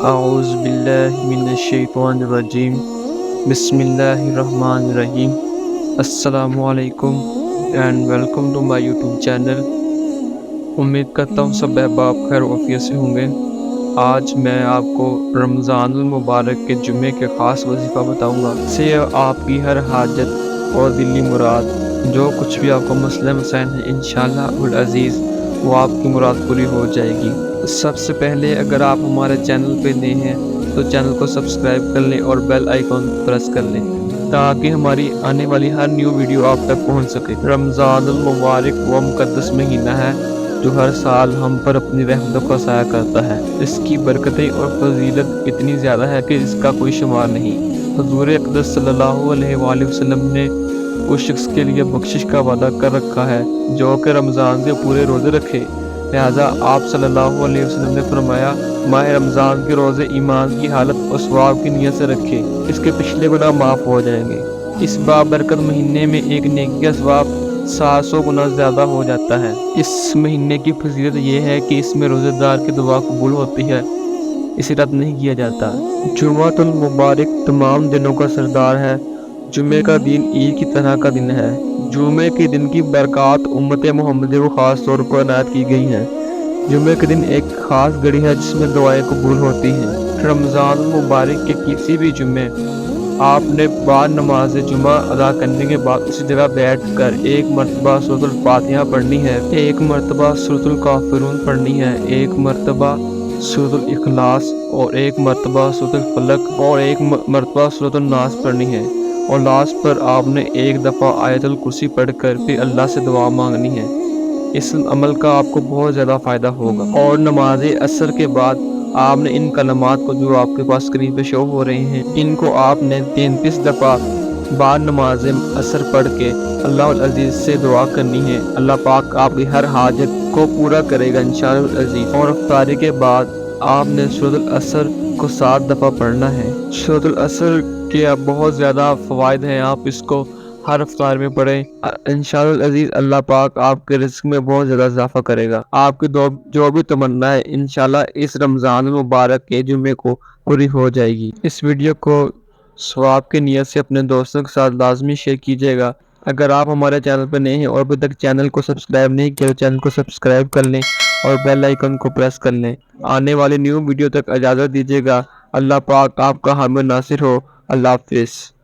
اعوذ باللہ من الشیطان الرجیم بسم اللہ الرحمن الرحیم السلام علیکم and welcome to my YouTube channel. امید کرتا ہوں سب احباب خیر و عافیت سے ہوں گے۔ آج میں آپ کو رمضان المبارک کے جمعے کے خاص وظیفہ بتاؤں گا، اس سے آپ کی ہر حاجت اور دلی مراد جو کچھ بھی آپ کو مسئلہ مسائل ہیں انشاءاللہ العزیز وہ آپ کی مراد پوری ہو جائے گی۔ سب سے پہلے اگر آپ ہمارے چینل پہ نئے ہیں تو چینل کو سبسکرائب کر لیں اور بیل آئیکن پریس کر لیں تاکہ ہماری آنے والی ہر نیو ویڈیو آپ تک پہنچ سکے۔ رمضان المبارک وہ مقدس مہینہ ہے جو ہر سال ہم پر اپنی رحمتوں کا سایہ کرتا ہے۔ اس کی برکتیں اور فضیلت اتنی زیادہ ہے کہ اس کا کوئی شمار نہیں۔ حضور اقدس صلی اللہ علیہ وآلہ وسلم نے اس شخص کے لیے بخشش کا وعدہ کر رکھا ہے جو کہ رمضان کے پورے روزے رکھے، لہذا آپ صلی اللہ علیہ وسلم نے فرمایا ماہ رمضان کے روزے ایمان کی حالت اور ثواب کی نیت سے رکھے، اس کے پچھلے گناہ معاف ہو جائیں گے۔ اس بابرکت مہینے میں ایک نیکی کا ثواب 700 گنا زیادہ ہو جاتا ہے۔ اس مہینے کی فضیلت یہ ہے کہ اس میں روزے دار کی دعا قبول ہوتی ہے، اسے رد نہیں کیا جاتا۔ جمعۃ المبارک تمام دنوں کا سردار ہے۔ جمعے کا دن عید کی طرح کا دن ہے۔ جمعے کے دن کی برکات امت محمدی کو خاص طور پر عنایت کی گئی ہیں۔ جمعے کے دن ایک خاص گھڑی ہے جس میں دعائیں قبول ہوتی ہیں۔ رمضان المبارک کے کسی بھی جمعے آپ نے بعد نماز جمعہ ادا کرنے کے بعد اسی جگہ بیٹھ کر ایک مرتبہ سورۃ الفاتحہ پڑھنی ہے، ایک مرتبہ سورۃ الکافرون پڑھنی ہے، ایک مرتبہ سورۃ الاخلاص اور ایک مرتبہ سورۃ الفلق اور ایک مرتبہ سورۃ الناس پڑھنی ہے، اور لاسٹ پر آپ نے ایک دفعہ آیت الکرسی پڑھ کر پھر اللہ سے دعا مانگنی ہے۔ اس عمل کا آپ کو بہت زیادہ فائدہ ہوگا۔ اور نماز عصر کے بعد آپ نے ان کلمات کو جو آپ کے پاس اسکرین پہ شو ہو رہے ہیں ان کو آپ نے 33 دفعہ بعد نماز عصر پڑھ کے اللہ العزیز سے دعا کرنی ہے۔ اللہ پاک آپ کی ہر حاجت کو پورا کرے گا انشاءاللہ العزیز۔ اور افطاری کے بعد آپ نے سورۃ العصر کو 7 دفعہ پڑھنا ہے۔ سورۃ العصر کے بہت زیادہ فوائد ہیں، آپ اس کو ہر افطار میں پڑھیں انشاءاللہ العزیز۔ اللہ پاک آپ کے رزق میں بہت زیادہ اضافہ کرے گا، آپ کی جو بھی تمنا ہے انشاءاللہ اس رمضان المبارک کے جمعے کو پوری ہو جائے گی۔ اس ویڈیو کو ثواب کی نیت سے اپنے دوستوں کے ساتھ لازمی شیئر کیجیے گا۔ اگر آپ ہمارے چینل پر نئے ہیں اور ابھی تک چینل کو سبسکرائب نہیں کیا تو چینل کو سبسکرائب کر لیں اور بیل آئیکن کو پریس کر لیں۔ آنے والی نیو ویڈیو تک اجازت دیجیے گا۔ اللہ پاک آپ کا حامی ناصر ہو۔ اللہ حافظ۔